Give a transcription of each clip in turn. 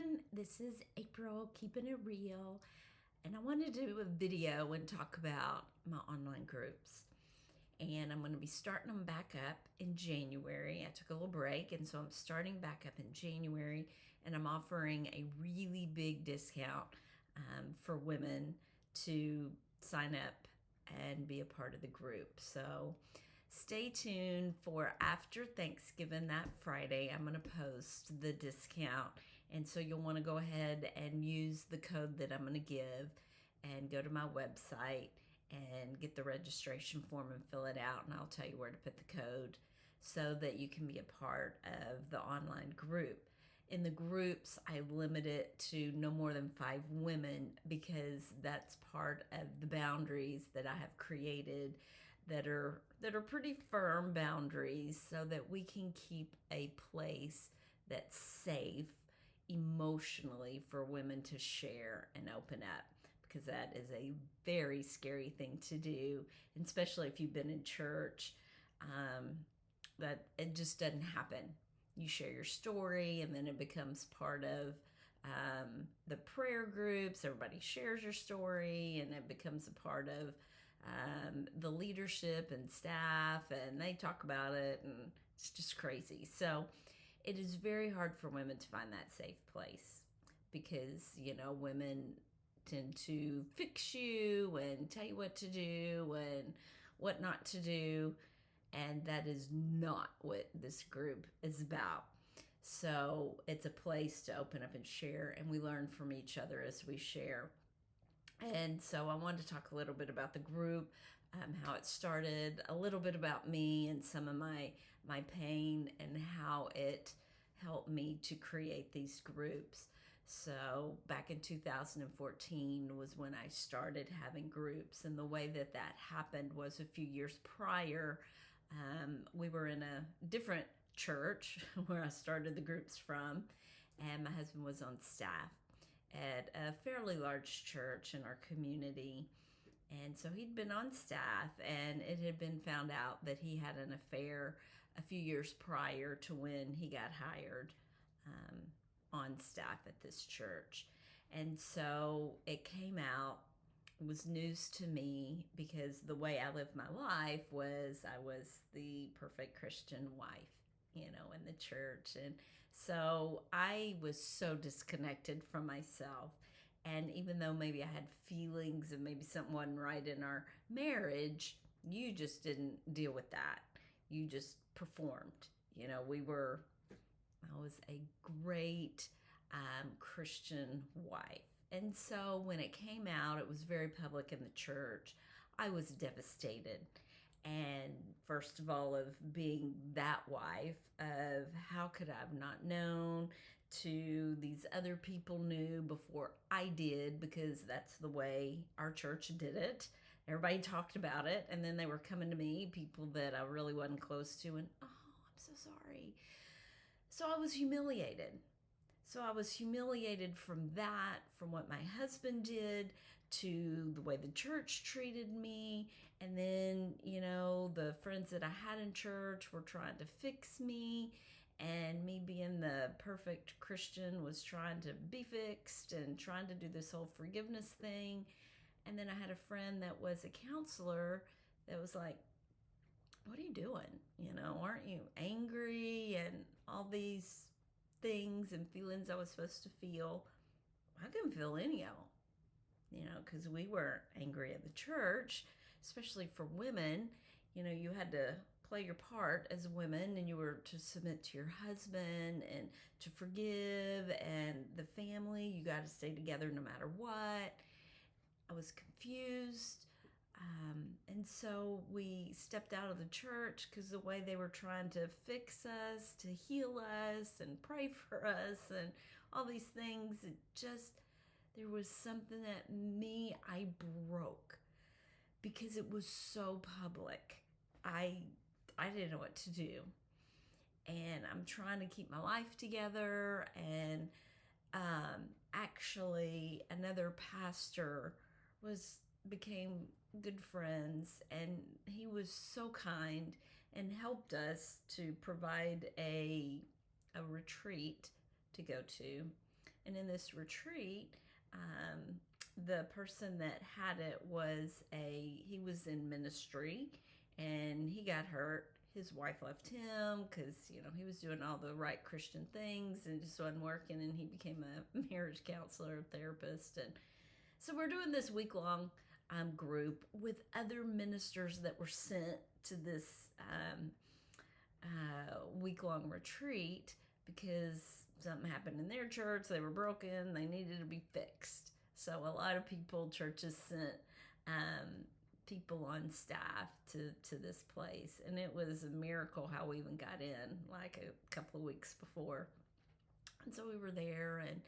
everyone. This is April, keeping it real. And I wanted to do a video and talk about my online groups. And I'm going to be starting them back up in January. I took a little break, and so I'm starting back up in January. And I'm offering a really big discount for women to sign up and be a part of the group. So stay tuned for after Thanksgiving that Friday. I'm going to post the discount. And so you'll want to go ahead and use the code that I'm going to give and go to my website and get the registration form and fill it out. And I'll tell you where to put the code so that you can be a part of the online group. In the groups, I limit it to no more than 5 women because that's part of the boundaries that I have created that are pretty firm boundaries so that we can keep a place that's safe emotionally for women to share and open up, because that is a very scary thing to do, and especially if you've been in church, that it just doesn't happen. You share your story and then it becomes part of the prayer groups. Everybody shares your story and it becomes a part of the leadership and staff, and they talk about it, and it's just crazy. So it is very hard for women to find that safe place because, women tend to fix you and tell you what to do and what not to do. And that is not what this group is about. So it's a place to open up and share, and we learn from each other as we share. And so I wanted to talk a little bit about the group, how it started, a little bit about me and some of my pain and how it helped me to create these groups. So back in 2014 was when I started having groups, and the way that happened was a few years prior. We were in a different church where I started the groups from, and my husband was on staff at a fairly large church in our community. And so he'd been on staff, and it had been found out that he had an affair a few years prior to when he got hired on staff at this church. And so it came out. It was news to me because the way I lived my life was I was the perfect Christian wife, in the church. And so I was so disconnected from myself. And even though maybe I had feelings and maybe something wasn't right in our marriage, you just didn't deal with that. You just performed. I was a great Christian wife. And so when it came out, it was very public in the church. I was devastated. And first of all, of being that wife, of how could I have not known, to these other people knew before I did, because that's the way our church did it. Everybody talked about it, and then they were coming to me, people that I really wasn't close to, and oh, I'm so sorry. So I was humiliated. So I was humiliated from that, from what my husband did, to the way the church treated me. And then, the friends that I had in church were trying to fix me. And me being the perfect Christian was trying to be fixed and trying to do this whole forgiveness thing. And then I had a friend that was a counselor that was like, what are you doing? Aren't you angry? And all these things and feelings I was supposed to feel. I couldn't feel any of them, because we weren't angry at the church, especially for women. You had to play your part as women, and you were to submit to your husband and to forgive, and the family, you got to stay together no matter what. I was confused. And so we stepped out of the church because the way they were trying to fix us, to heal us and pray for us and all these things, there was something that I broke because it was so public. I didn't know what to do. And I'm trying to keep my life together. And actually, another pastor became good friends, and he was so kind and helped us to provide a retreat to go to. And in this retreat, the person that had it he was in ministry, and he got hurt. His wife left him because he was doing all the right Christian things and it just wasn't working, and he became a marriage counselor, therapist. And so we're doing this week-long group with other ministers that were sent to this week-long retreat because something happened in their church. They were broken. They needed to be fixed. So a lot of churches sent people on staff to this place. And it was a miracle how we even got in, like a couple of weeks before. And so we were there, and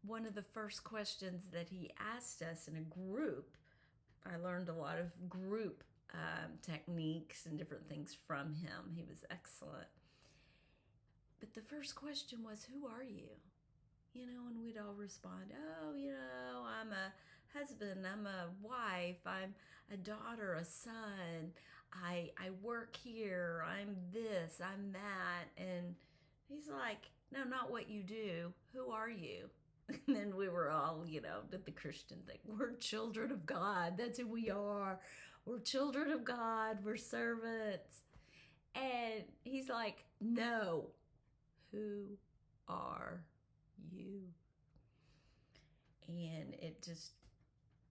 one of the first questions that he asked us in a group, I learned a lot of group techniques and different things from him. He was excellent. But the first question was, who are you? And we'd all respond, oh, I'm a husband, I'm a wife, I'm a daughter, a son, I work here, I'm this, I'm that. And he's like, no, not what you do. Who are you? And then we were all, did the Christian thing. We're children of God. That's who we are. We're children of God. We're servants. And he's like, no. Who are you? And it just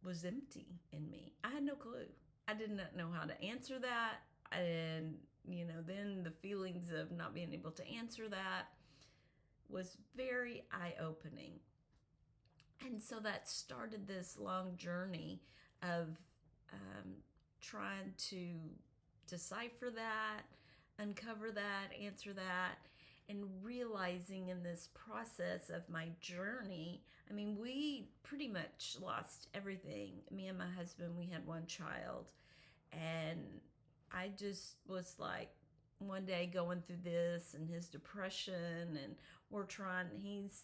was empty in me. I had no clue. I did not know how to answer that. And, then the feelings of not being able to answer that was very eye-opening. And so that started this long journey of trying to decipher that, uncover that, answer that, and realizing in this process of my journey, we pretty much lost everything. Me and my husband, we had one child, and I just was like, one day going through this and his depression, and he's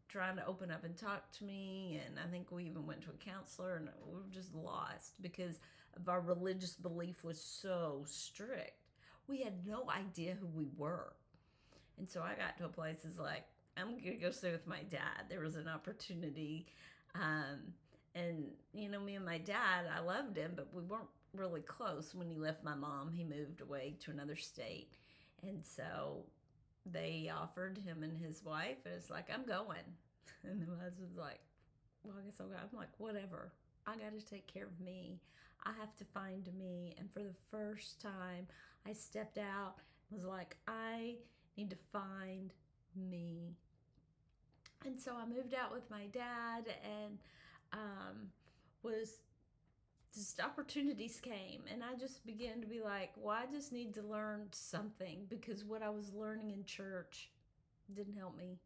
trying to open up and talk to me. And I think we even went to a counselor, and we were just lost because of our religious belief was so strict. We had no idea who we were. And so I got to a place is like, I'm going to go stay with my dad. There was an opportunity. And, me and my dad, I loved him, but we weren't really close. When he left my mom, he moved away to another state. And so they offered him and his wife, and it's like, I'm going. And my husband's like, well, I guess I'll go. I'm like, whatever. I got to take care of me. I have to find me. And for the first time, I stepped out, was like, I need to find me. And so I moved out with my dad, and just opportunities came, and I just began to be like, well, I just need to learn something, because what I was learning in church didn't help me.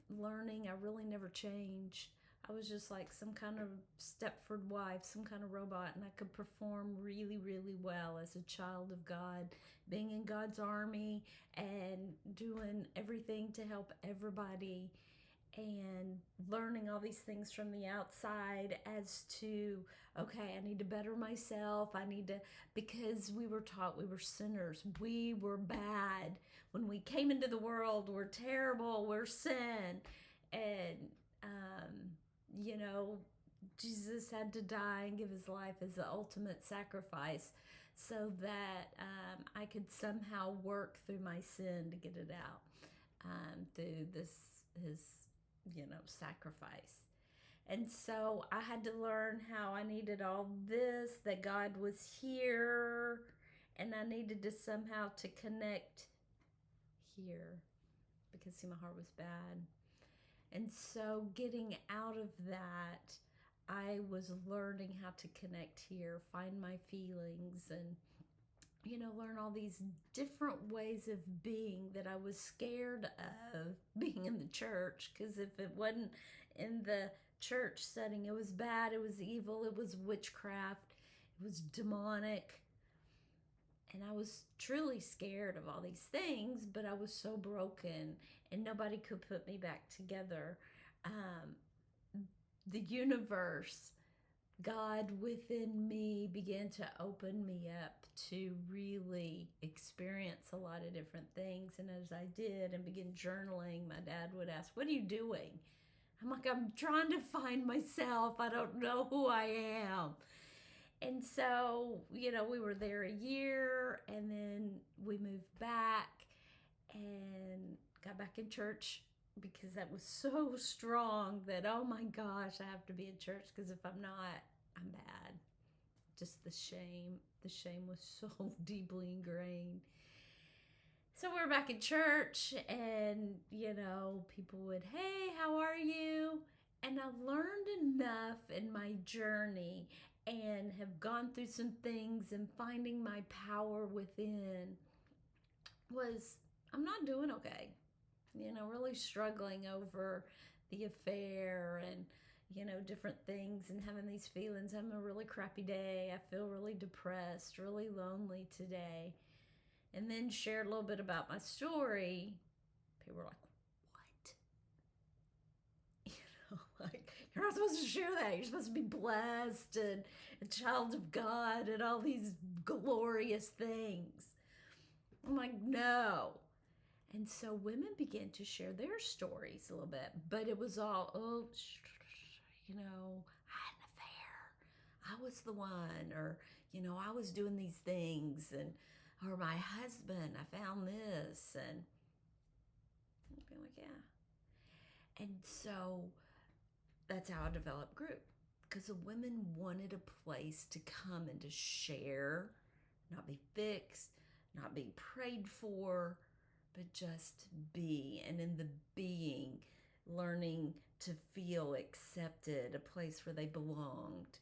Learning, I really never changed. I was just like some kind of Stepford wife, some kind of robot, and I could perform really, really well as a child of God, being in God's army and doing everything to help everybody, and learning all these things from the outside as to, okay, I need to better myself. Because we were taught we were sinners. We were bad. When we came into the world, we're terrible. We're sin. And, Jesus had to die and give his life as the ultimate sacrifice so that I could somehow work through my sin to get it out through his sacrifice. And so I had to learn how I needed all this, that God was here, and I needed to somehow to connect here, because my heart was bad. And so getting out of that, I was learning how to connect here, find my feelings, and learn all these different ways of being that I was scared of being in the church, because if it wasn't in the church setting, it was bad, it was evil, it was witchcraft, it was demonic. And I was truly scared of all these things, but I was so broken, and nobody could put me back together. The universe God within me began to open me up to really experience a lot of different things. And as I did and began journaling, my dad would ask, "What are you doing?" I'm like, "I'm trying to find myself. I don't know who I am." And so, we were there a year and then we moved back and got back in church because that was so strong that, oh my gosh, I have to be in church because if I'm not, I'm bad. Just the shame. The shame was so deeply ingrained. So we're back in church and, people would, "Hey, how are you?" And I learned enough in my journey and have gone through some things, and finding my power within was, I'm not doing okay. Really struggling over the affair and, different things, and having these feelings. I'm a really crappy day. I feel really depressed, really lonely today. And then shared a little bit about my story. People were like, "What?" Like, "You're not supposed to share that. You're supposed to be blessed and a child of God and all these glorious things." I'm like, "No." And so women began to share their stories a little bit, but it was all, "Oh, I had an affair. I was the one," or, "I was doing these things," and, or, "My husband, I found this," and I'd be like, "Yeah." And so that's how I developed group, because the women wanted a place to come and to share, not be fixed, not be prayed for, but just be. And in the being, learning to feel accepted, a place where they belonged,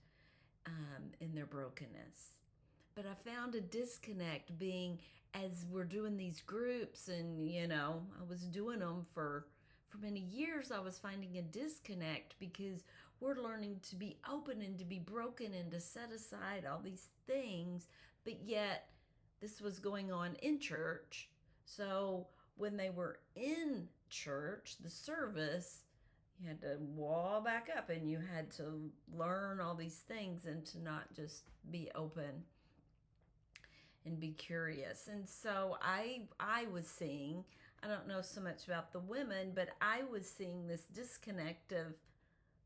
in their brokenness. But I found a disconnect being, as we're doing these groups, and I was doing them for many years. I was finding a disconnect because we're learning to be open and to be broken and to set aside all these things, but yet this was going on in church. So when they were in church, the service, you had to wall back up and you had to learn all these things and to not just be open and be curious. And so I was seeing, I don't know so much about the women, but I was seeing this disconnect of,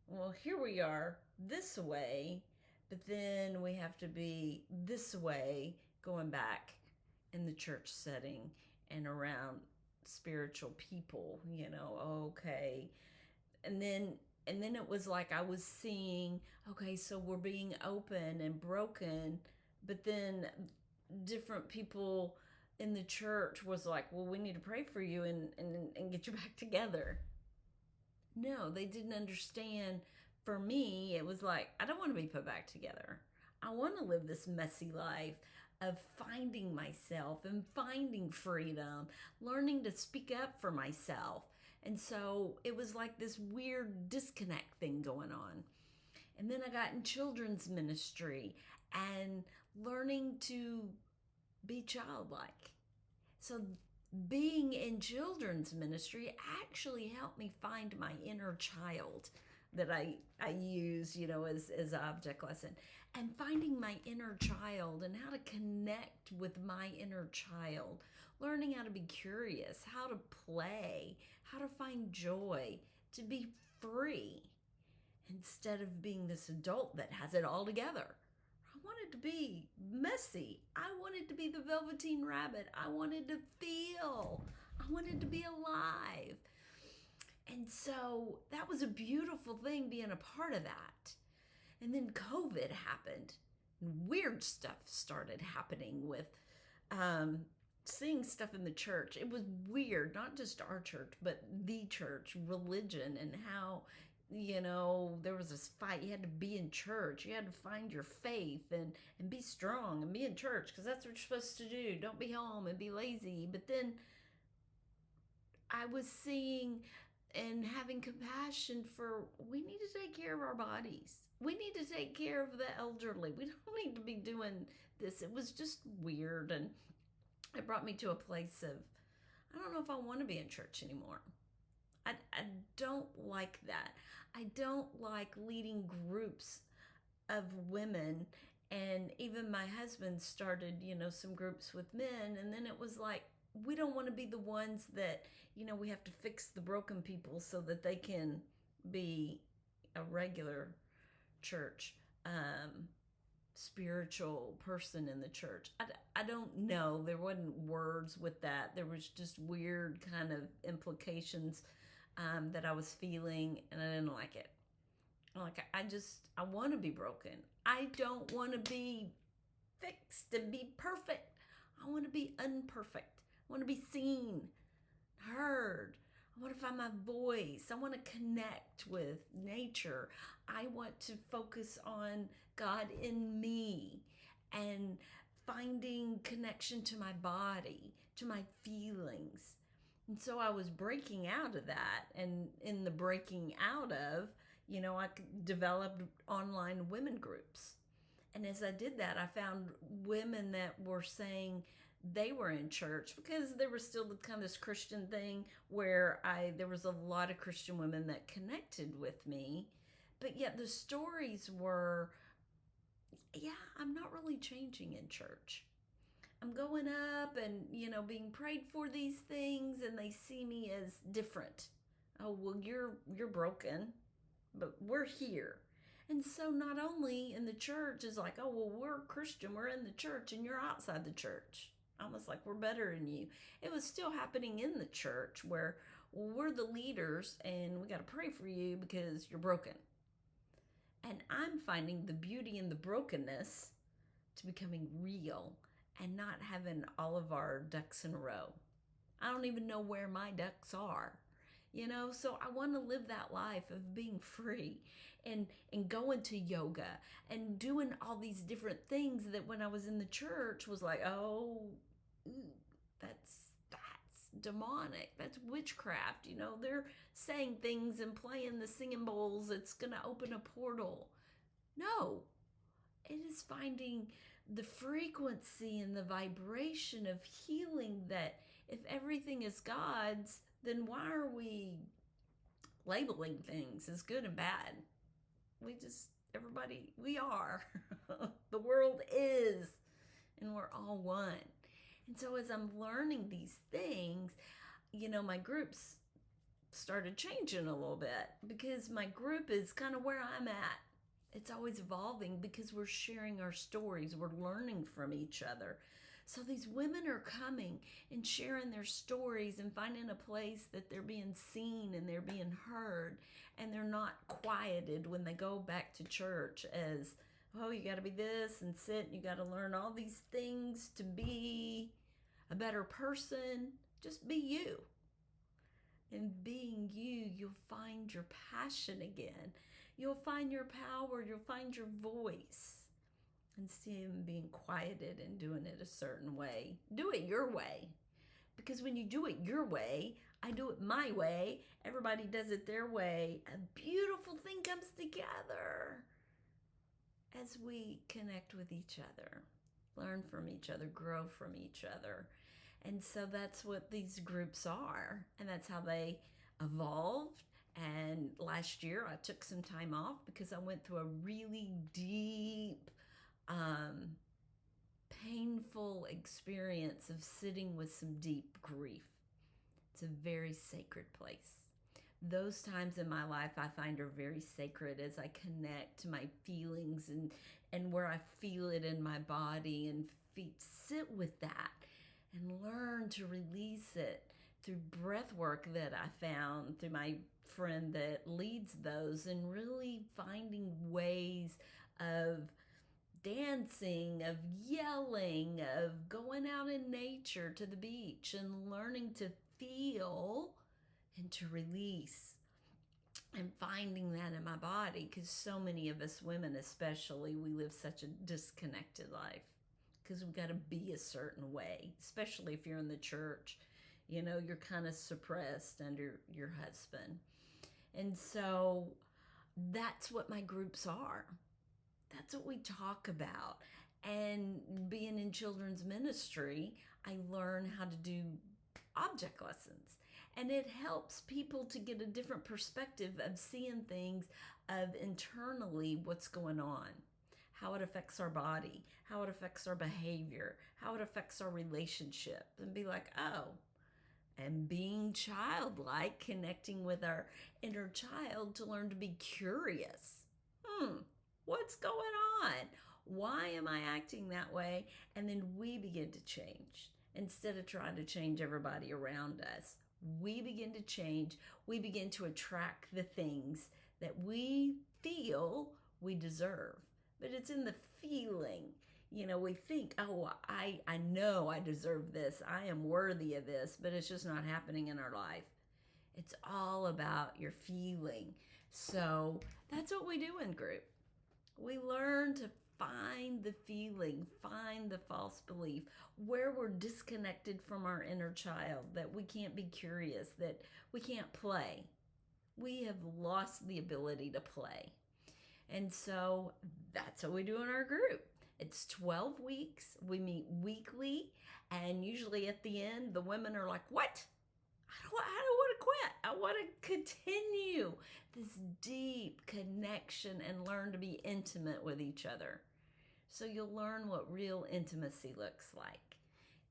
well, here we are this way, but then we have to be this way going back in the church setting and around spiritual people, okay. And then it was like I was seeing, okay, so we're being open and broken, but then different people in the church was like, "Well, we need to pray for you and get you back together." No, they didn't understand. For me, it was like, I don't want to be put back together. I want to live this messy life of finding myself and finding freedom, learning to speak up for myself. And so it was like this weird disconnect thing going on. And then I got in children's ministry and learning to be childlike. So being in children's ministry actually helped me find my inner child that I use, as an object lesson, and finding my inner child and how to connect with my inner child, learning how to be curious, how to play, how to find joy, to be free instead of being this adult that has it all together. I wanted to be messy. I wanted to be the Velveteen Rabbit. I wanted to feel. I wanted to be alive. And so that was a beautiful thing, being a part of that. And then COVID happened. And weird stuff started happening with seeing stuff in the church. It was weird, not just our church, but the church, religion, and how there was this fight. You had to be in church. You had to find your faith and be strong and be in church because that's what you're supposed to do. Don't be home and be lazy. But then I was seeing and having compassion for, we need to take care of our bodies. We need to take care of the elderly. We don't need to be doing this. It was just weird. And it brought me to a place of, I don't know if I want to be in church anymore. I don't like that. I don't like leading groups of women, and even my husband started, some groups with men, and then it was like, we don't want to be the ones that, we have to fix the broken people so that they can be a regular church spiritual person in the church. I don't know. There wasn't words with that. There was just weird kind of implications that I was feeling, and I didn't like it. Like, I want to be broken. I don't want to be fixed and be perfect. I want to be unperfect. I want to be seen, heard. I want to find my voice. I want to connect with nature. I want to focus on God in me and finding connection to my body, to my feelings. And so I was breaking out of that. And in the breaking out of, I developed online women groups. And as I did that, I found women that were saying they were in church, because there was still kind of this Christian thing where there was a lot of Christian women that connected with me, but yet the stories were, yeah, I'm not really changing in church. I'm going up and, being prayed for these things, and they see me as different. Oh, well, you're broken, but we're here. And so not only in the church is like, oh, well, we're Christian, we're in the church, and you're outside the church. Almost like we're better than you. It was still happening in the church where, well, we're the leaders and we got to pray for you because you're broken. And I'm finding the beauty in the brokenness to becoming real and not having all of our ducks in a row. I don't even know where my ducks are. So I want to live that life of being free and going to yoga and doing all these different things that when I was in the church was like, oh, that's demonic. That's witchcraft. They're saying things and playing the singing bowls. It's going to open a portal. No, it is finding the frequency and the vibration of healing, that if everything is God's, then why are we labeling things as good and bad? We are. The world is, and we're all one. And so as I'm learning these things, my groups started changing a little bit, because my group is kind of where I'm at. It's always evolving because we're sharing our stories. We're learning from each other. So these women are coming and sharing their stories and finding a place that they're being seen and they're being heard, and they're not quieted when they go back to church as, oh, you got to be this and sit, and you got to learn all these things to be a better person. Just be you. And being you, you'll find your passion again. You'll find your power. You'll find your voice. Instead of being quieted and doing it a certain way. Do it your way. Because when you do it your way, I do it my way, everybody does it their way, a beautiful thing comes together as we connect with each other, learn from each other, grow from each other. And so that's what these groups are, and that's how they evolved. And last year I took some time off because I went through a really deep, painful experience of sitting with some deep grief. It's a very sacred place. Those times in my life I find are very sacred as I connect to my feelings and where I feel it in my body, and sit with that and learn to release it through breath work that I found through my friend that leads those, and really finding ways of dancing, of yelling, of going out in nature to the beach and learning to feel and to release, and finding that in my body, because so many of us women especially, we live such a disconnected life because we've got to be a certain way, especially if you're in the church. You're kind of suppressed under your husband. And so that's what my groups are. That's what we talk about. And being in children's ministry, I learn how to do object lessons. And it helps people to get a different perspective of seeing things, of internally what's going on. how it affects our body, how it affects our behavior, how it affects our relationship, and be like, oh, and being childlike, connecting with our inner child to learn to be curious. What's going on? Why am I acting that way? And then we begin to change. Instead of trying to change everybody around us, we begin to change. We begin to attract the things that we feel we deserve. But it's in the feeling. We think, oh, I know I deserve this. I am worthy of this, but it's just not happening in our life. It's all about your feeling. So that's what we do in group. We learn to find the feeling, find the false belief, where we're disconnected from our inner child, that we can't be curious, that we can't play. We have lost the ability to play. And so that's what we do in our group. It's 12 weeks. We meet weekly, and usually at the end, the women are like, what? I don't want to quit. I want to continue this deep connection and learn to be intimate with each other. So you'll learn what real intimacy looks like.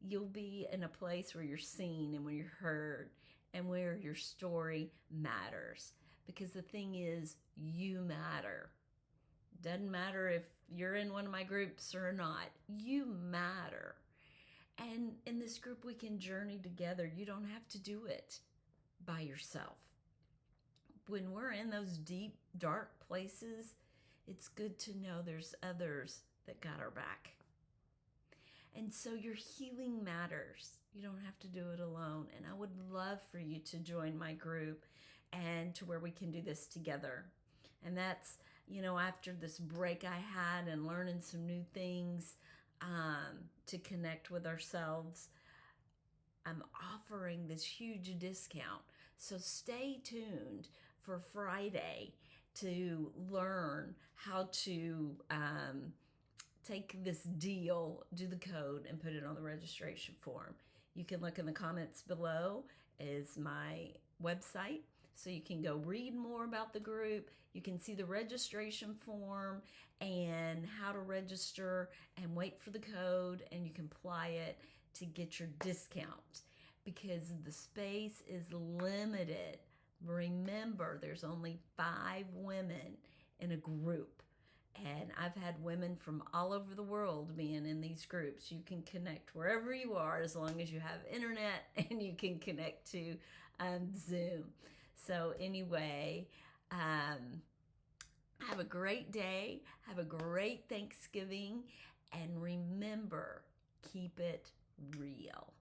You'll be in a place where you're seen and where you're heard and where your story matters. Because the thing is, you matter. Doesn't matter if you're in one of my groups or not. You matter. And in this group, we can journey together. You don't have to do it by yourself. When we're in those deep, dark places, it's good to know there's others that got our back. And so your healing matters. You don't have to do it alone. And I would love for you to join my group and to where we can do this together. And that's, after this break I had and learning some new things to connect with ourselves, I'm offering this huge discount. So stay tuned for Friday to learn how to take this deal, do the code, and put it on the registration form. You can look in the comments below is my website, so you can go read more about the group. You can see the registration form and how to register and wait for the code, and you can apply it to get your discount because the space is limited. Remember, there's only 5 women in a group. And I've had women from all over the world being in these groups. You can connect wherever you are as long as you have internet and you can connect to Zoom. So anyway, have a great day. Have a great Thanksgiving. And remember, keep it real.